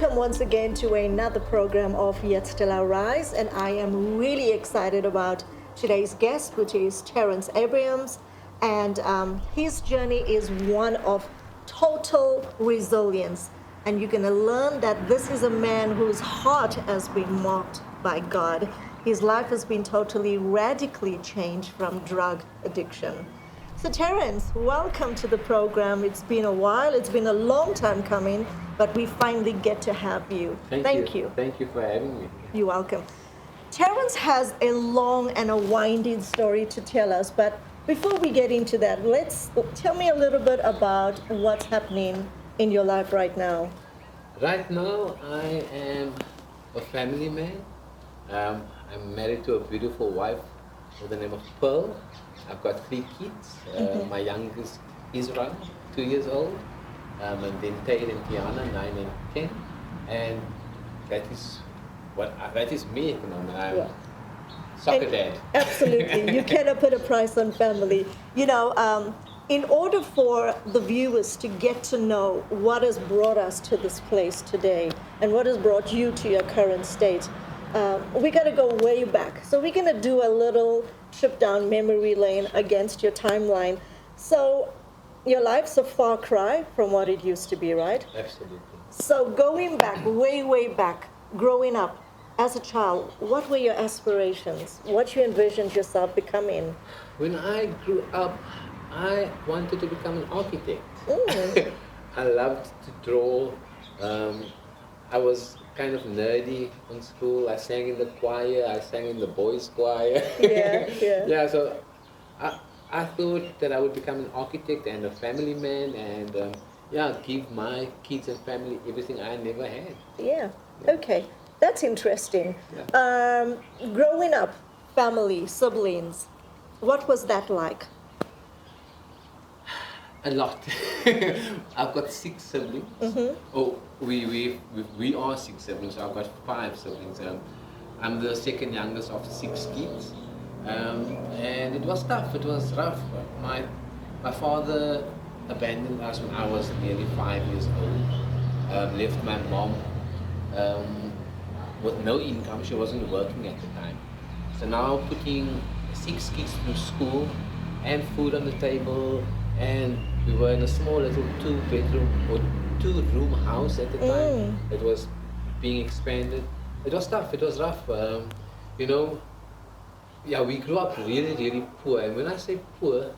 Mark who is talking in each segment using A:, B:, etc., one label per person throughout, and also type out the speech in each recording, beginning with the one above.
A: Welcome once again to another program of Yet Still I Rise, and I am really excited about today's guest, which is Terence Abrams, and his journey is one of total resilience, and you're going to learn that this is a man whose heart has been marked by God. His life has been totally radically changed from drug addiction. So Terence, welcome to the program. It's been a while, it's been a long time coming, but we finally get to have you. Thank you.
B: Thank you for having me.
A: You're welcome. Terence has a long and a winding story to tell us, but before we get into that, tell me a little bit about what's happening in your life right now.
B: Right now, I am a family man. I'm married to a beautiful wife with the name of Pearl. I've got 3 kids. My youngest Israel, 2 years old, and then Tate and Tiana, 9 and 10. And that is me at the moment. I'm soccer dad.
A: Absolutely. You cannot put a price on family. You know, in order for the viewers to get to know what has brought us to this place today and what has brought you to your current state, we got to go way back. So we're going to do a little trip down memory lane against your timeline. So your life's a far cry from what it used to be, right?
B: Absolutely.
A: So going back, way back, growing up as a child, what were your aspirations? What you envisioned yourself becoming?
B: When I grew up, I wanted to become an architect. I loved to draw. I was kind of nerdy in school. I sang in the choir. I sang in the boys' choir. Yeah. So I thought that I would become an architect and a family man, and give my kids and family everything I never had.
A: Yeah. Okay, that's interesting.
B: Yeah.
A: Growing up, family, siblings, what was that like?
B: A lot. I've got 6 siblings. Oh, we are 6 siblings. So I've got 5 siblings. I'm the second youngest of 6 kids, and it was tough. It was rough. My father abandoned us when I was nearly 5 years old. Left my mom with no income. She wasn't working at the time. So now putting 6 kids through school and food on the table. And we were in a small little 2-bedroom or 2-room house at the time. It was being expanded. It was tough. It was rough. We grew up really poor. And when I say poor,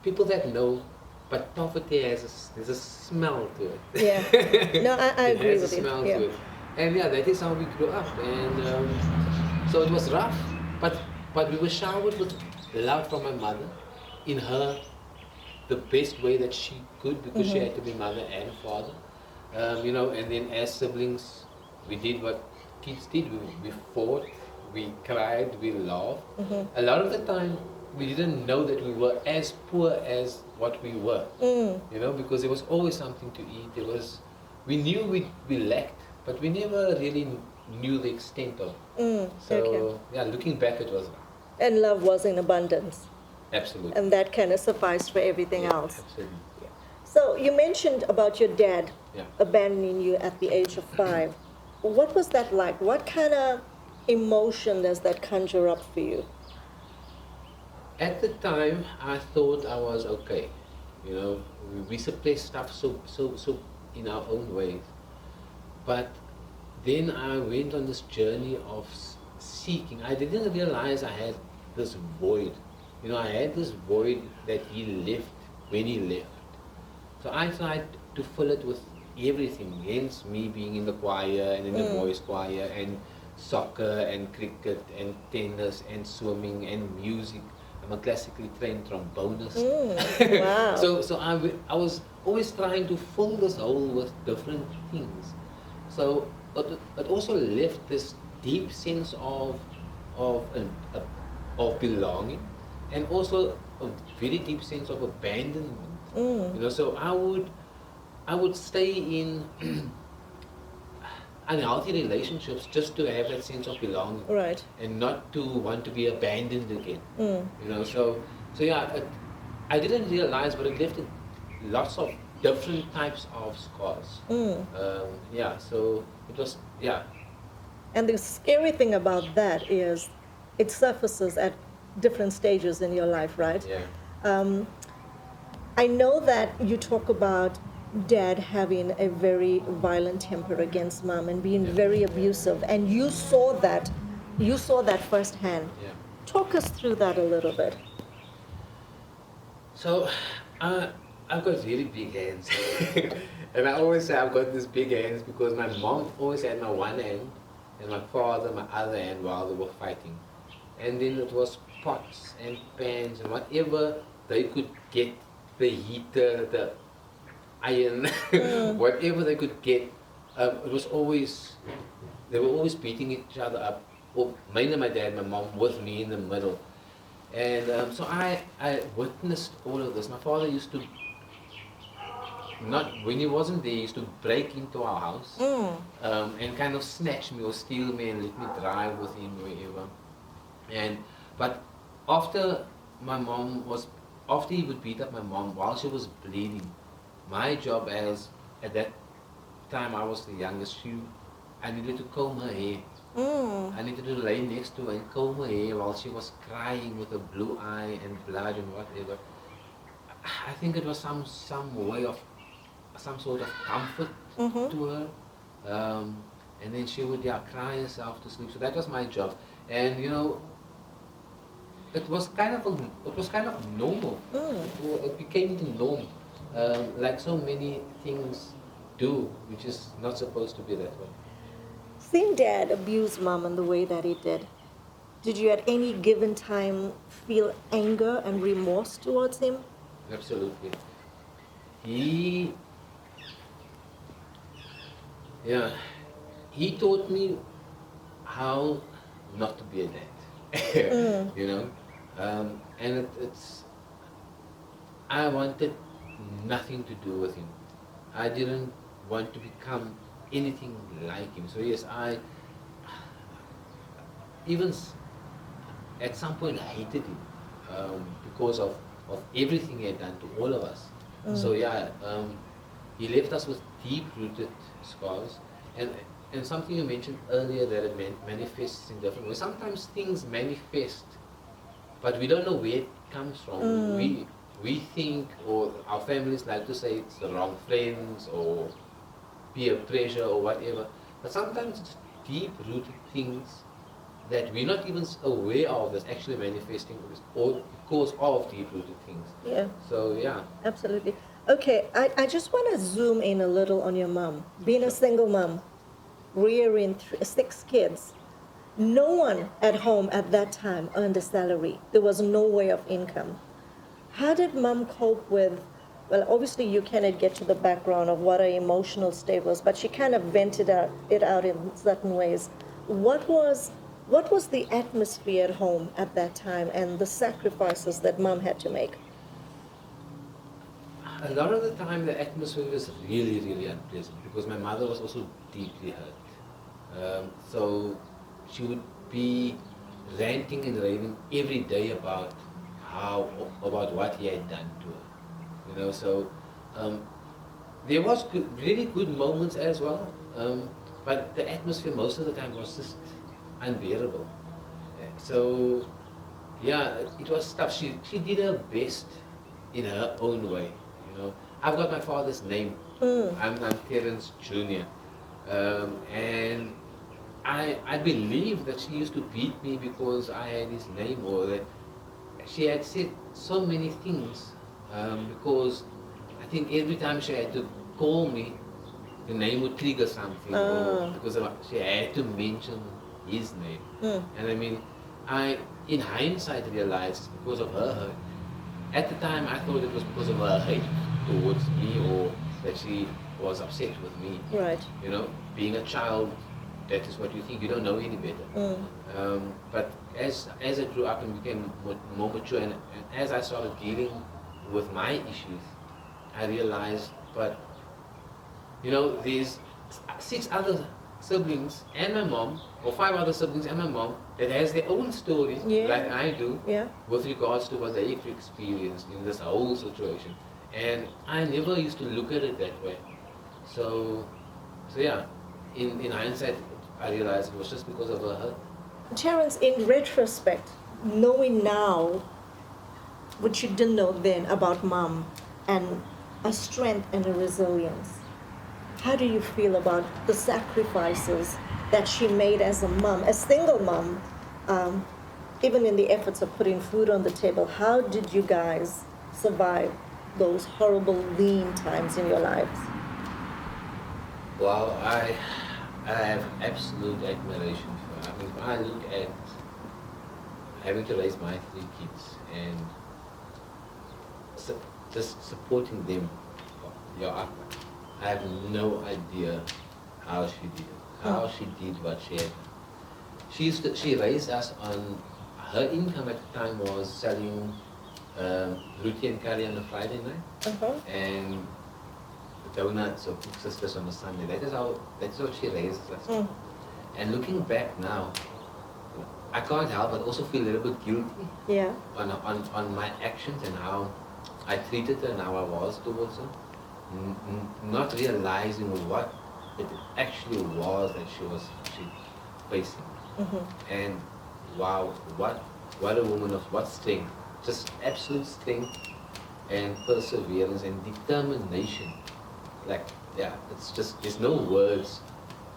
B: people that know, but poverty there's a smell to it.
A: Yeah. No, I agree with you.
B: It has a smell to it. And that is how we grew up. And so it was rough, but we were showered with love from my mother, in her the best way that she could, because she had to be mother and father. And then as siblings, we did what kids did. We fought, we cried, we laughed. A lot of the time, we didn't know that we were as poor as what we were. Because there was always something to eat. We knew we lacked, but we never really knew the extent of it. Looking back, it was.
A: And love was in abundance.
B: Absolutely.
A: And that kind of sufficed for everything else.
B: Absolutely.
A: Yeah. So you mentioned about your dad abandoning you at the age of 5. What was that like? What kind of emotion does that conjure up for you?
B: At the time, I thought I was okay. We suppressed stuff so in our own ways. But then I went on this journey of seeking. I didn't realize I had this void. I had this void that he left when he left. So I tried to fill it with everything, hence me being in the choir and in the boys' choir and soccer and cricket and tennis and swimming and music. I'm a classically trained trombonist.
A: Wow.
B: So I was always trying to fill this hole with different things. So it also left this deep sense of belonging, and also a very deep sense of abandonment. So I would stay in unhealthy relationships just to have that sense of belonging,
A: right,
B: and not to want to be abandoned again. I didn't realize, but it left lots of different types of scars. Yeah, so it was, yeah,
A: And the scary thing about that is it surfaces at different stages in your life, right?
B: yeah,
A: I know that you talk about dad having a very violent temper against mom and being
B: yeah,
A: very abusive, and you saw that firsthand.
B: yeah.
A: Talk us through that a little bit.
B: So, uh, I've got really big hands. And I always say I've got these big hands because my mom always had my one hand and my father my other hand while they were fighting. And then it was pots and pans and whatever they could get, the heater, the iron, whatever they could get. It was always, they were always beating each other up. Well, mainly my dad, my mom, with me in the middle. And so I witnessed all of this. My father used to, not when he wasn't there, he used to break into our house and kind of snatch me or steal me and let me drive with him wherever. And but after my mom was, after he would beat up my mom while she was bleeding, my job as at that time I was the youngest. I needed to comb her hair. I needed to lay next to her and comb her hair while she was crying with a blue eye and blood and whatever. I think it was some way of, some sort of comfort to her. And then she would, yeah, cry herself to sleep. So that was my job. And you know, it was kind of normal. It became the norm, like so many things do, which is not supposed to be that way.
A: Seeing dad abuse mom in the way that he did you at any given time feel anger and remorse towards him?
B: Absolutely. He, yeah, he taught me how not to be a dad. You know, and it's, I wanted nothing to do with him. I didn't want to become anything like him. So yes, I even at some point hated him because of everything he had done to all of us. So yeah, he left us with deep-rooted scars. And and something you mentioned earlier, that it manifests in different ways. Sometimes things manifest, but we don't know where it comes from. We think, or our families like to say it's the wrong friends or peer pressure or whatever. But sometimes it's deep-rooted things that we're not even aware of that's actually manifesting or because of deep-rooted things.
A: Yeah.
B: So yeah.
A: Absolutely. Okay, I just want to zoom in a little on your mom. Being a single mom, rearing 6 kids, no one at home at that time earned a salary. There was no way of income. How did mom cope with, well, obviously you cannot get to the background of what her emotional state was, but she kind of vented it out in certain ways. What was the atmosphere at home at that time and the sacrifices that mom had to make?
B: A lot of the time the atmosphere was really, really unpleasant because my mother was also deeply hurt. So she would be ranting and raving every day about what he had done to her. You know, so there was really good moments as well, but the atmosphere most of the time was just unbearable. So yeah, it was tough. She did her best in her own way. You know, I've got my father's name. I'm Terence Jr. And I believe that she used to beat me because I had his name, or that she had said so many things because I think every time she had to call me, the name would trigger something, or because she had to mention his name. And I mean, in hindsight, realized it's because of her hurt. At the time, I thought it was because of her hate towards me, or that she was upset with me.
A: Right.
B: You know, being a child, that is what you think. You don't know any better. But as I grew up and became more mature, and as I started dealing with my issues, I realized, but you know, there's 6 other siblings and my mom, or 5 other siblings and my mom, that has their own stories, like I do, with regards to what they experienced in this whole situation. And I never used to look at it that way. So, so yeah, in hindsight, I realized it was just because of her hurt.
A: Terence, in retrospect, knowing now what you didn't know then about mom and a strength and a resilience, how do you feel about the sacrifices that she made as a mom, a single mom, even in the efforts of putting food on the table? How did you guys survive those horrible lean times in your lives?
B: Well, I have absolute admiration for her. I mean, if I look at having to raise my 3 kids and just supporting them, yeah, I have no idea how she did it, how she did what she had. She raised us on, her income at the time was selling roti and curry on a Friday night and donuts or Cook Sisters on a Sunday. That's how she raised us. And looking back now, I can't help but also feel a little bit guilty on my actions and how I treated her and how I was towards her, not realizing what it actually was that she facing. And wow, what a woman of what strength, just absolute strength and perseverance and determination. Like, yeah, it's just, there's no words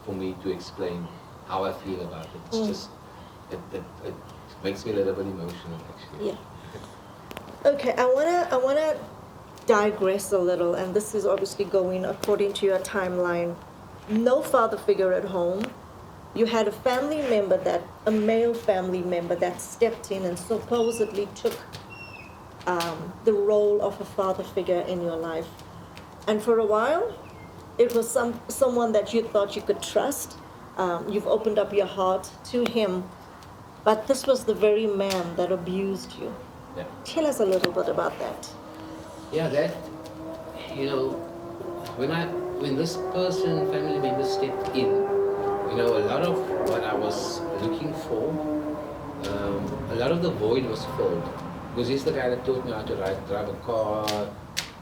B: for me to explain how I feel about it. It's just, it makes me a little bit emotional, actually.
A: Yeah. Okay, I wanna digress a little, and this is obviously going according to your timeline. No father figure at home. You had a family member a male family member that stepped in and supposedly took the role of a father figure in your life. And for a while, it was someone that you thought you could trust. You've opened up your heart to him, but this was the very man that abused you.
B: Yeah.
A: Tell us a little bit about that.
B: Yeah, that, you know, when this person, family member stepped in, you know, a lot of what I was looking for, a lot of the void was filled. Because he's the guy that taught me how to drive a car,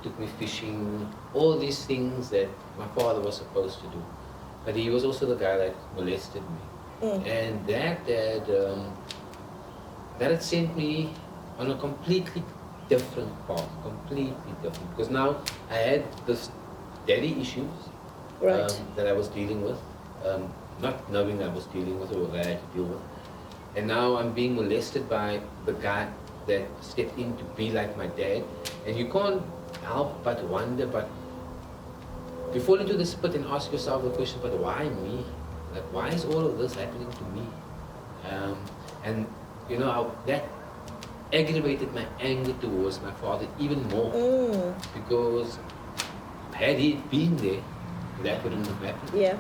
B: took me fishing, all these things that my father was supposed to do. But he was also the guy that molested me. And that had sent me on a completely different path, completely different. Because now I had this daddy issues that I was dealing with, not knowing I was dealing with or that I had to deal with. And now I'm being molested by the guy that stepped in to be like my dad. And you can't help but wonder, but you fall into this pit and ask yourself the question, but why me? Like, why is all of this happening to me? And you know, that aggravated my anger towards my father even more. Because had he been there, that wouldn't have happened.
A: Yeah.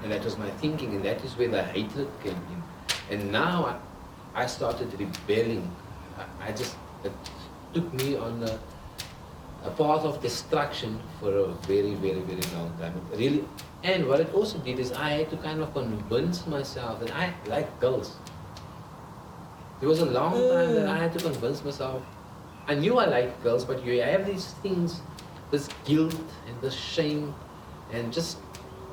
B: And that was my thinking, and that is where the hatred came in. And now I started rebelling. It took me on a path of destruction for a very, very, very long time. Really, and what it also did is I had to kind of convince myself that I like girls. There was a long time that I had to convince myself. I knew I liked girls, but you have these things, this guilt and this shame, and just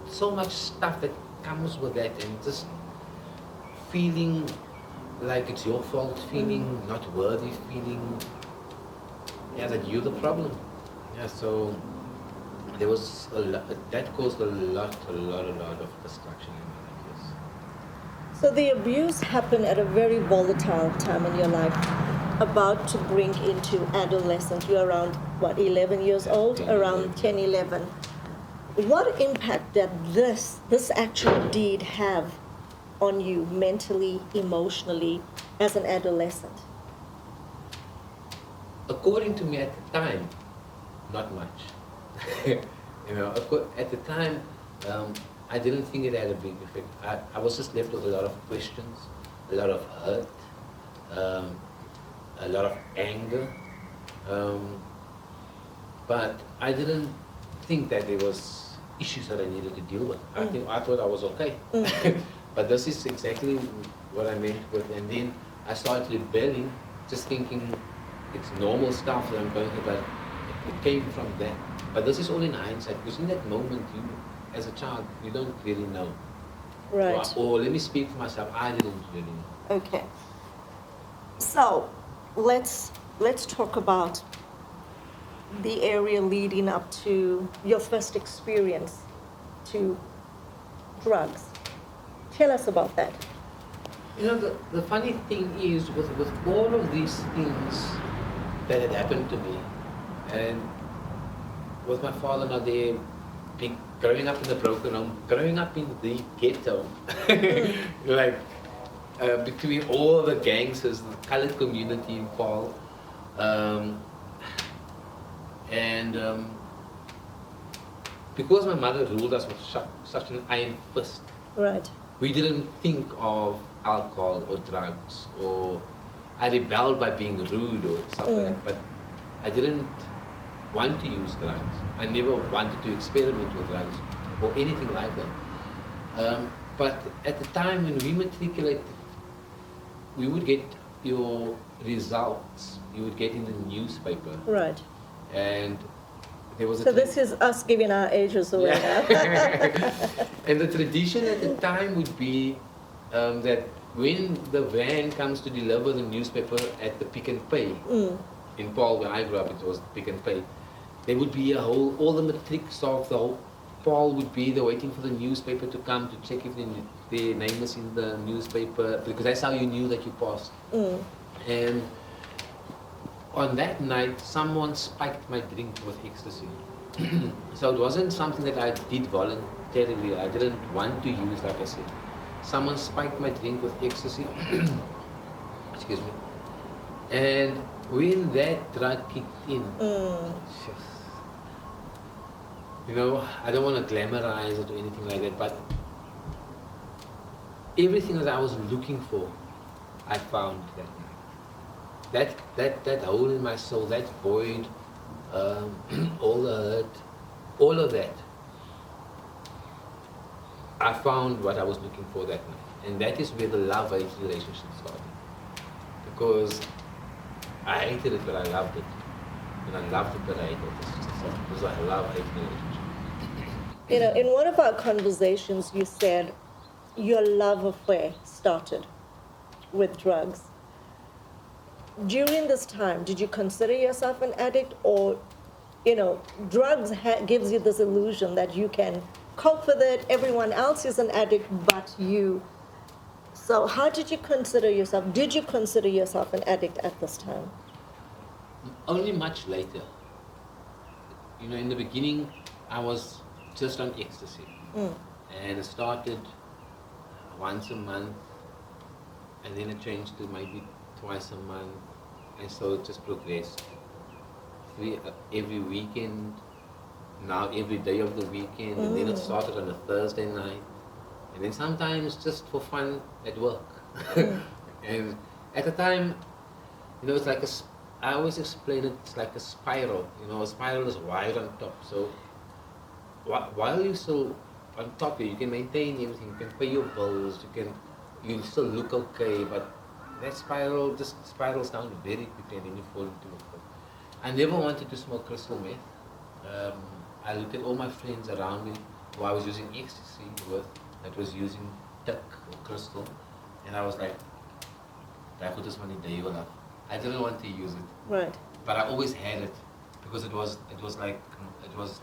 B: so much stuff that comes with that, and just feeling like it's your fault, feeling not worthy, feeling that you're the problem. Yeah, so there was a lot, that caused a lot of destruction in my life. Yes.
A: So the abuse happened at a very volatile time in your life, about to bring into adolescence. You're around, what, 11 years old?
B: 10,
A: around 10, 11. What impact did this actual deed have on you mentally, emotionally, as an adolescent?
B: According to me at the time, not much. You know, at the time, I didn't think it had a big effect. I was just left with a lot of questions, a lot of hurt, a lot of anger. But I didn't think that there was issues that I needed to deal with. I thought I was okay. But this is exactly what I meant with, and then I started rebelling, just thinking it's normal stuff that I'm going through, but It came from that. But this is all in hindsight, because in that moment, you, as a child, you don't really know.
A: Right.
B: Or let me speak for myself, I didn't really know.
A: Okay. So let's talk about the area leading up to your first experience to drugs. Tell us about that.
B: You know, the funny thing is, with all of these things that had happened to me, and with my father now there, growing up in the broken home, growing up in the ghetto, like between all the gangsters, the colored community in Paul, and because my mother ruled us with such an iron fist,
A: Right.
B: we didn't think of alcohol or drugs, or I rebelled by being rude or something like that, but I didn't want to use drugs. I never wanted to experiment with drugs or anything like that. But at the time when we matriculated, we would get your results, you would get in the newspaper,
A: Right.
B: and there was a
A: So this is us giving our ages away now.
B: And the tradition at the time would be that when the van comes to deliver the newspaper at the Pick and Pay, in Paul where I grew up, it was Pick and Pay, there would be all the matrics of the whole Paul would be there waiting for the newspaper to come to check if their name was in the newspaper, because that's how you knew that you passed. And on that night, someone spiked my drink with ecstasy. So it wasn't something that I did voluntarily. I didn't want to use, like I said. Someone spiked my drink with ecstasy. Excuse me. And when that drug kicked in, you know, I don't want to glamorize it or anything like that, but everything that I was looking for, I found that night. That hole in my soul, that void, all the hurt, all of that, I found what I was looking for that night. And that is where the love-hate relationship started. Because I hated it, but I loved it. And I loved it, but I hated it. It was a love-hate relationship.
A: You know, in one of our conversations, you said your love affair started with drugs. During this time, did you consider yourself an addict, or, you know, drugs gives you this illusion that you can cope with it, everyone else is an addict but you. So how did you consider yourself? Did you consider yourself an addict at this time?
B: Only much later. You know, in the beginning, I was just on ecstasy. And it started once a month, and then it changed to maybe twice a month, and so it just progressed. Every weekend, now every day of the weekend, and then it started on a Thursday night, and then sometimes just for fun at work. And at the time, you know, it's like I always explain it, it's like a spiral. You know, a spiral is wide on top, so while you're still on top here, you can maintain everything, you can pay your bills, you still look okay, but that spiral just spirals down very quickly, and then you fall into it. I never wanted to smoke crystal meth. I looked at all my friends around me who I was using ecstasy with, that was using tuck or crystal, and I was like, I didn't want to use it.
A: Right.
B: But I always had it, because it was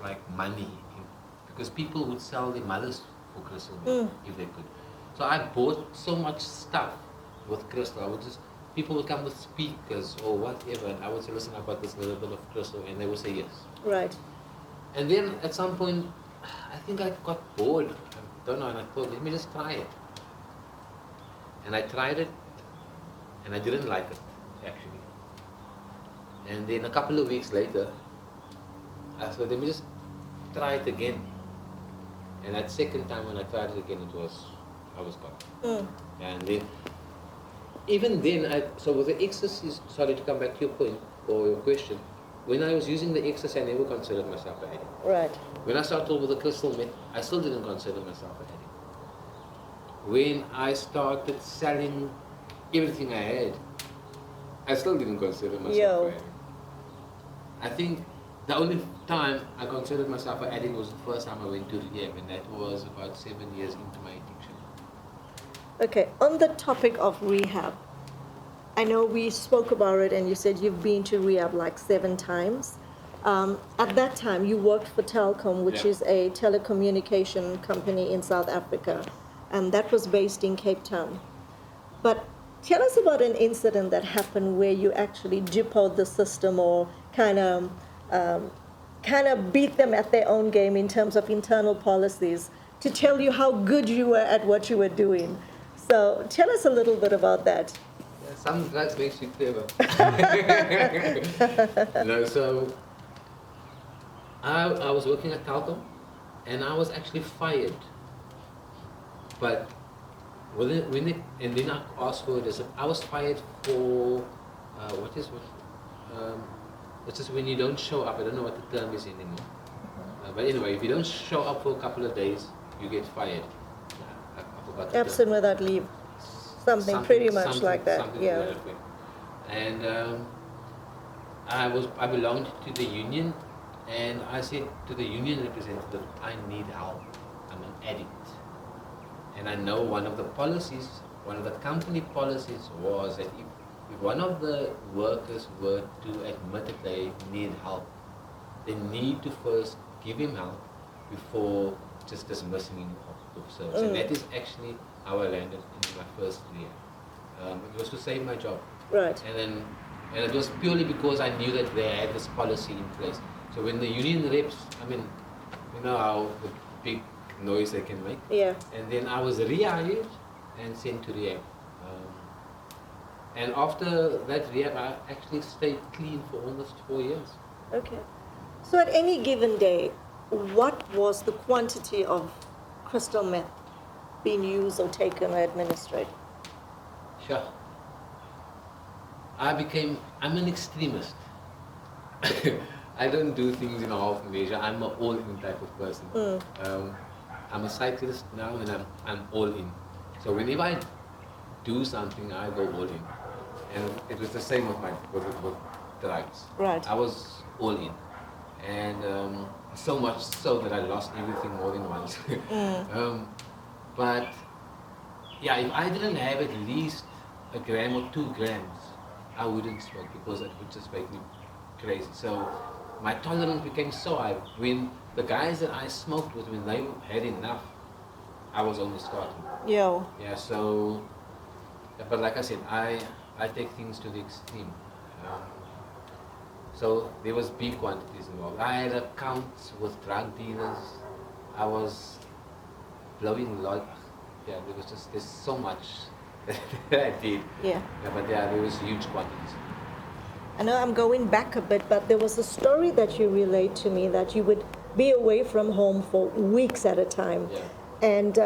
B: like money, because people would sell their mothers for crystal meth if they could. So I bought so much stuff with crystal. People would come with speakers or whatever, and I would say, listen, I got this little bit of crystal, and they would say yes.
A: Right.
B: And then at some point, I think I got bored. I don't know, and I thought, let me just try it. And I tried it, and I didn't like it, actually. And then a couple of weeks later, I thought, let me just try it again. And that second time when I tried it again, I was gone. And then, even then, so with the ecstasy, sorry to come back to your point, or your question, when I was using the ecstasy, I never considered myself an addict.
A: Right.
B: When I started with the crystal meth, I still didn't consider myself an addict. When I started selling everything I had, I still didn't consider myself an addict. I think The only time I considered myself an addict was the first time I went to rehab, and that was about 7 years into my addiction.
A: Okay, on the topic of rehab, I know we spoke about it and you said you've been to rehab like 7 times. At that time, you worked for Telkom, which
B: Yeah.
A: is a telecommunication company in South Africa, and that was based in Cape Town. But tell us about an incident that happened where you actually jippoed the system or um, kind of beat them at their own game in terms of internal policies to tell you how good you were at what you were doing. So tell us a little bit about that.
B: Yeah, some drugs makes you clever. So I was working at Telkom, and I was actually fired. But and then I asked for this. I was fired for which is when you don't show up. I don't know what the term is anymore. But anyway, if you don't show up for a couple of days, you get fired. I forgot the term.
A: Absent without leave. Something pretty much like that.
B: Something
A: Yeah.
B: to that effect. And I belonged to the union, and I said to the union representative, I need help. I'm an addict. And I know one of the company policies was that if one of the workers were to admit that they need help, they need to first give him help before just dismissing him off service. And that is actually how I landed in my first year. It was to save my job.
A: Right.
B: And it was purely because I knew that they had this policy in place. So when the union reps, I mean, you know how the big noise they can make.
A: Yeah.
B: And then I was rehired and sent to rehab. And after that rehab, I actually stayed clean for almost 4 years.
A: Okay. So at any given day, what was the quantity of crystal meth being used or taken or administered?
B: Sure. I'm an extremist. I don't do things in a half measure. I'm an all-in type of person. I'm a cyclist now, and I'm all in. So whenever I do something, I go all in. And it was the same with drugs.
A: Right.
B: I was all in, and so much so that I lost everything more than once. But yeah, if I didn't have at least a gram or 2 grams, I wouldn't smoke because it would just make me crazy. So my tolerance became so high. When the guys that I smoked with, when they had enough, I was only starting.
A: Yo.
B: Yeah, so, but like I said, I take things to the extreme. So there was big quantities involved. I had accounts with drug dealers. I was blowing lot. Yeah, there's so much that I did.
A: Yeah.
B: But yeah, there was huge quantities.
A: I know I'm going back a bit, but there was a story that you relayed to me that you would be away from home for weeks at a time.
B: Yeah.
A: And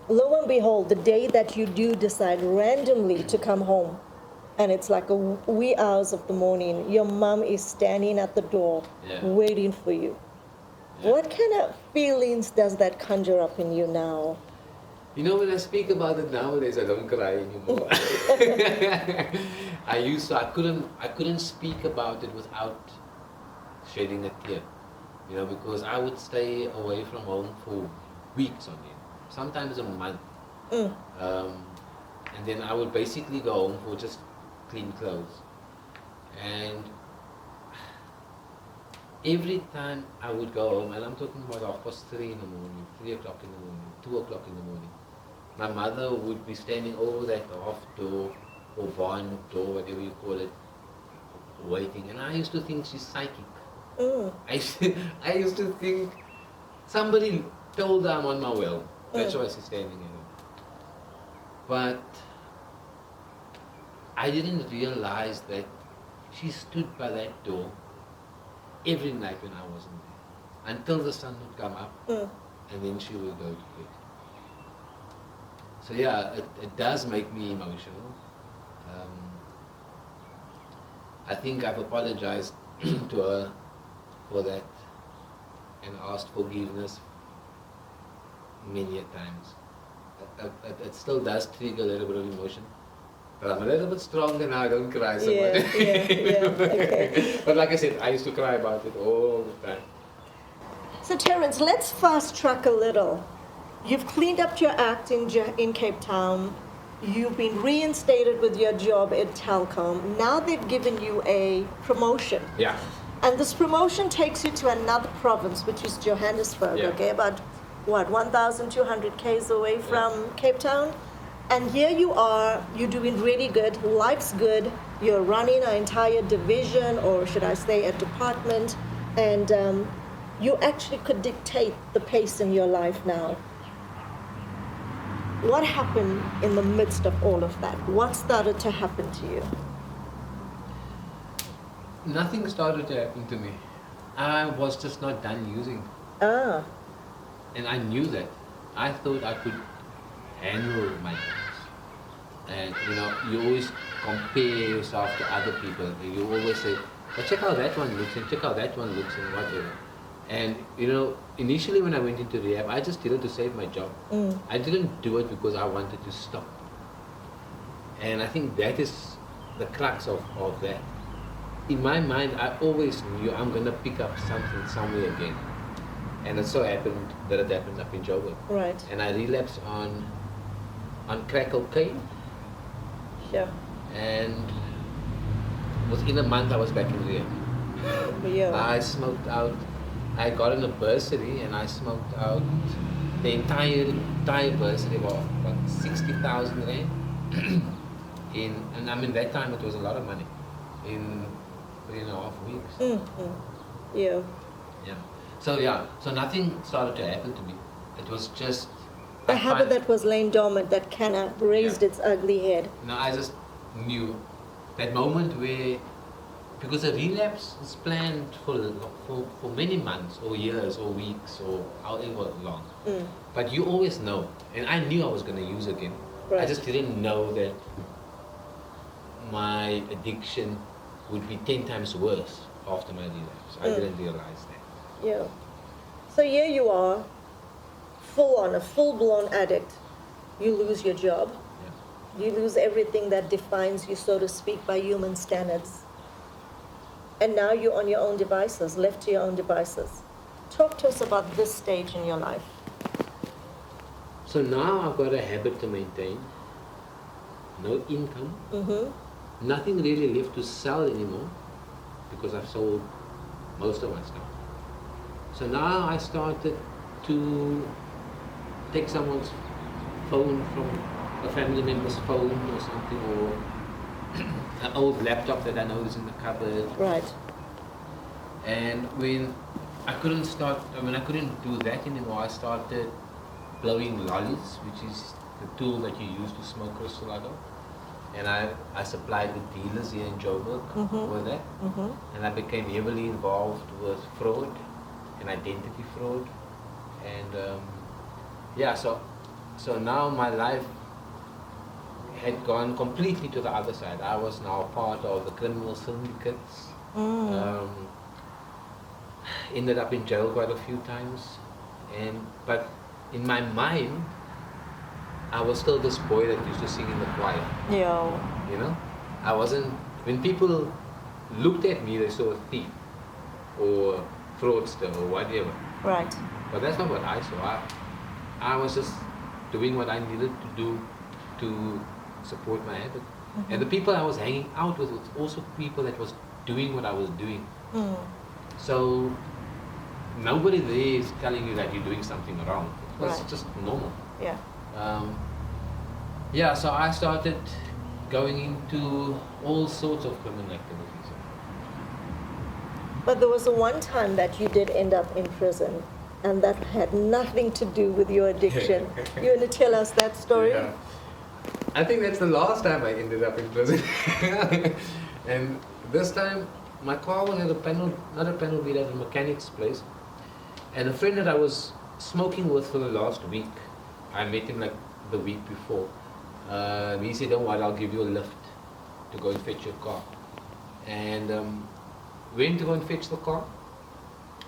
A: lo and behold, the day that you do decide randomly to come home, and it's like a wee hours of the morning, your mom is standing at the door waiting for you. Yeah. What kind of feelings does that conjure up in you now?
B: You know, when I speak about it nowadays, I don't cry anymore. I couldn't speak about it without shedding a tear. You know, because I would stay away from home for weeks on end, sometimes a month. And then I would basically go home for just clean clothes. And every time I would go home, and I'm talking about 3:30 in the morning, 3 o'clock in the morning, 2 o'clock in the morning, my mother would be standing over that half door or barn door, whatever you call it, waiting. And I used to think she's psychic. I used to think somebody told her I'm on my well. That's why she's standing there. But I didn't realize that she stood by that door every night when I wasn't there, until the sun would come up, and then she would go to bed. So yeah, it does make me emotional. I think I've apologized to her for that and asked forgiveness many a times. It still does trigger a little bit of emotion, But I'm a little bit stronger now, I don't cry so
A: Yeah,
B: much.
A: okay.
B: But like I said, I used to cry about it all the time.
A: So Terence, let's fast track a little. You've cleaned up your act in Cape Town. You've been reinstated with your job at Telkom. Now they've given you a promotion.
B: Yeah.
A: And this promotion takes you to another province, which is Johannesburg,
B: Yeah.
A: okay? About, 1,200 k's away from Cape Town? And here you are, you're doing really good, life's good, you're running an entire division, or should I say a department, and you actually could dictate the pace in your life now. What happened in the midst of all of that? What started to happen to you?
B: Nothing started to happen to me. I was just not done using.
A: Ah,
B: And I knew that. I thought I could handle my things. And you always compare yourself to other people. And you always say, but check how that one looks and check how that one looks and whatever. And initially when I went into rehab, I just did it to save my job. I didn't do it because I wanted to stop. And I think that is the crux of that. In my mind, I always knew I'm going to pick up something somewhere again. And it so happened that it happened up in Joburg.
A: right.
B: And I relapsed on crack cocaine.
A: Yeah.
B: And within a month, I was back in rehab.
A: Yeah.
B: I smoked out. I got in a bursary and I smoked out the entire bursary, about 60,000 rand. And I mean, that time it was a lot of money in 3.5 weeks.
A: Yeah.
B: Yeah. So nothing started to happen to me. It was just
A: A habit that was laying dormant that kind of raised its ugly head.
B: I just knew that moment where, because a relapse is planned for many months or years or weeks or however long. But you always know, and I knew I was going to use again. I
A: Right.
B: just didn't know that my addiction would be 10 times worse after my relapse. I didn't realize that.
A: Yeah. So here you are, a full-blown addict. You lose your job.
B: Yeah.
A: You lose everything that defines you, so to speak, by human standards. And now you're on your own devices, left to your own devices. Talk to us about this stage in your life.
B: So now I've got a habit to maintain, no income, nothing really left to sell anymore because I've sold most of my stuff. So now I started to take someone's phone from a family member's phone or something, or an old laptop that I know is in the cupboard.
A: Right.
B: And when I couldn't do that anymore, I started blowing lollies, which is the tool that you use to smoke crystal out of. And I supplied the dealers here in Joburg with that. And I became heavily involved with fraud and identity fraud. And so now my life had gone completely to the other side. I was now part of the criminal syndicates. Ended up in jail quite a few times, but in my mind, I was still this boy that used to sing in the choir.
A: Yeah.
B: I wasn't. When people looked at me, they saw a thief or fraudster or whatever.
A: Right.
B: But that's not what I saw. I was just doing what I needed to do to support my habit. And the people I was hanging out with was also people that was doing what I was doing. So nobody there is telling you that you're doing something wrong. It was just normal.
A: Yeah.
B: So I started going into all sorts of criminal activities.
A: But there was one time that you did end up in prison, and that had nothing to do with your addiction. You want to tell us that story?
B: Yeah. I think that's the last time I ended up in prison. And this time, my car was at another panel beat at a mechanic's place. And a friend that I was smoking with for the last week, I met him like the week before. He said, "Don't worry, I'll give you a lift to go and fetch your car." And went to go and fetch the car.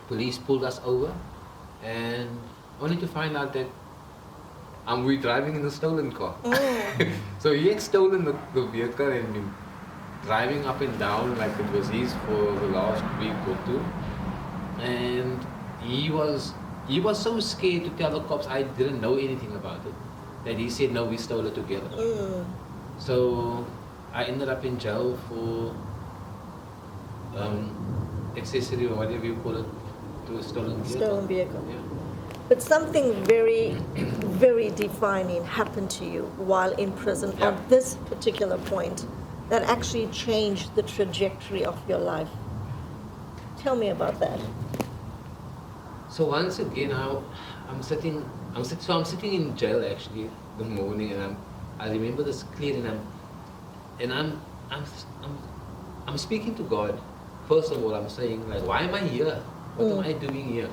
B: Police pulled us over, and only to find out that we're driving in a stolen car.
A: Mm.
B: So he had stolen the vehicle and been driving up and down like it was his for the last week or two. And he was so scared to tell the cops I didn't know anything about it that he said, no, we stole it together.
A: Mm.
B: So I ended up in jail for accessory or whatever you call it to a stolen vehicle.
A: Stolen vehicle.
B: Yeah.
A: But something very, very defining happened to you while in prison
B: Yeah.
A: on this particular point that actually changed the trajectory of your life. Tell me about that.
B: So once again, I'm sitting in jail actually the morning, and I remember this clearly, and I'm speaking to God. First of all, I'm saying like, why am I here? What am I doing here?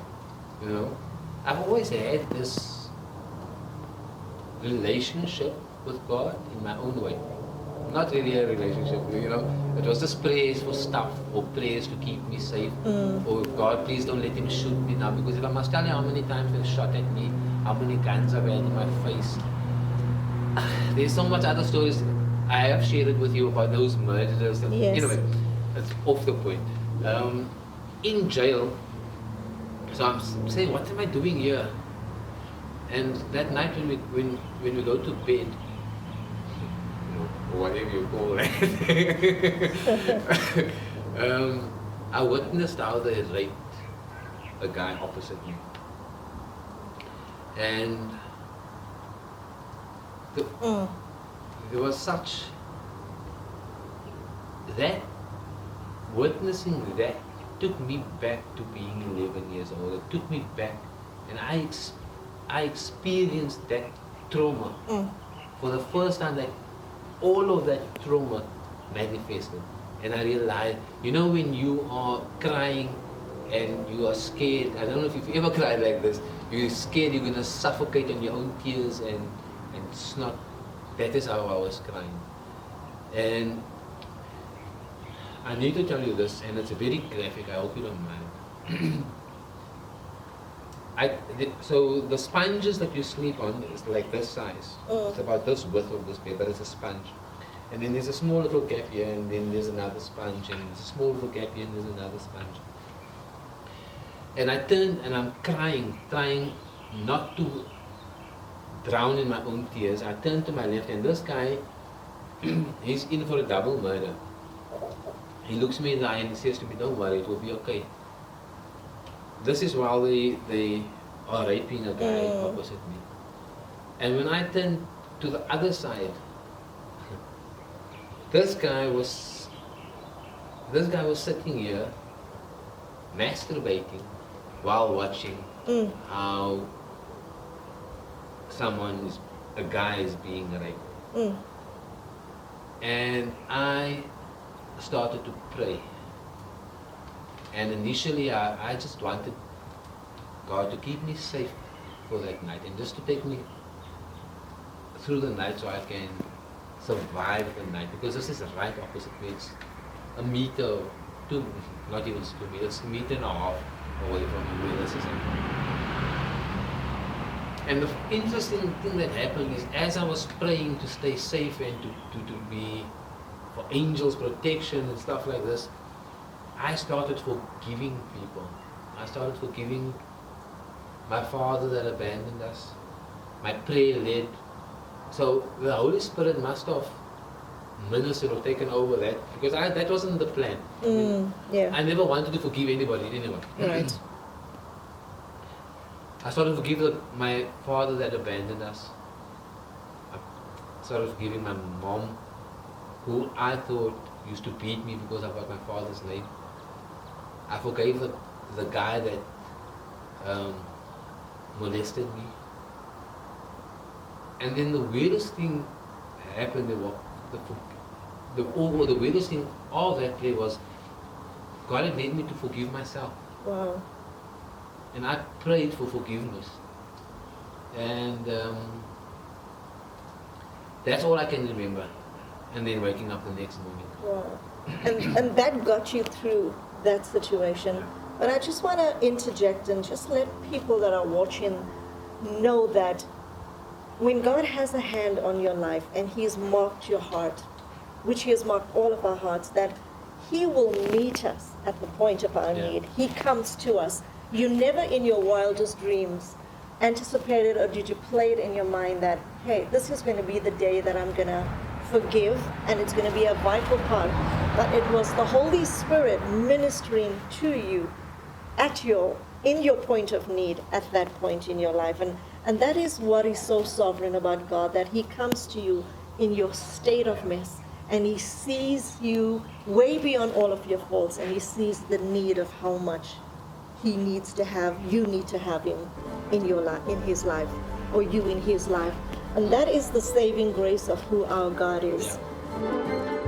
B: You know, I've always had this relationship with God in my own way. Not really a relationship, you know. It was just prayers for stuff or prayers to keep me safe. Or God, please don't let him shoot me now. Because if I must tell you how many times they've shot at me, how many guns I've had in my face. There's so much other stories I have shared it with you about those murders. And
A: Yes.
B: anyway, that's off the point. In jail, so I'm saying, what am I doing here? And that night when we go to bed, or whatever you call it, I witnessed how they raped a guy opposite me. And there was such that witnessing that took me back to being 11 years old. It took me back, and I experienced that trauma for the first time. That all of that trauma manifested, and I realized, you know, when you are crying and you are scared. I don't know if you've ever cried like this. You're scared you're gonna suffocate on your own tears and snot. That is how I was crying, and I need to tell you this, and it's very graphic, I hope you don't mind. So the sponges that you sleep on is like this size. It's about this width of this bed, but it's a sponge. And then there's a small little gap here, and then there's another sponge, and there's a small little gap here, and there's another sponge. And I turned, and I'm crying, trying not to drown in my own tears. I turned to my left, and this guy, he's in for a double murder. He looks me in the eye and he says to me, don't worry, it will be okay. This is while they are raping a guy opposite me. And when I turned to the other side, this guy was sitting here masturbating while watching how a guy is being raped. And I started to pray. And initially I just wanted God to keep me safe for that night and just to take me through the night so I can survive the night, because this is right opposite me. It's a meter, not even 2 meters, a meter and a half away from where this is happening. And the interesting thing that happened is, as I was praying to stay safe and to be for angels' protection and stuff like this, I started forgiving people. I started forgiving my father that abandoned us. My prayer led. So the Holy Spirit must have ministered or taken over that, because that wasn't the plan. I never wanted to forgive anybody, anyway.
A: Right.
B: I started forgiving my father that abandoned us. I started forgiving my mom, who I thought used to beat me because I got my father's name. I forgave the guy that molested me. And then the weirdest thing happened. The weirdest thing all that day was God had led me to forgive myself.
A: Wow.
B: And I prayed for forgiveness. And that's all I can remember. And then waking up the next morning.
A: Wow. And that got you through that situation. But I just want to interject and just let people that are watching know that when God has a hand on your life and He's marked your heart, which He has marked all of our hearts, that He will meet us at the point of our need. He comes to us. You never in your wildest dreams anticipated, or did you play it in your mind that, hey, this is going to be the day that I'm going to forgive, and it's going to be a vital part. But it was the Holy Spirit ministering to you in your point of need at that point in your life. And that is what is so sovereign about God, that He comes to you in your state of mess, and He sees you way beyond all of your faults, and He sees the need of how much you need to have Him in your life, in His life, or you in His life. And that is the saving grace of who our God is.
B: Yeah.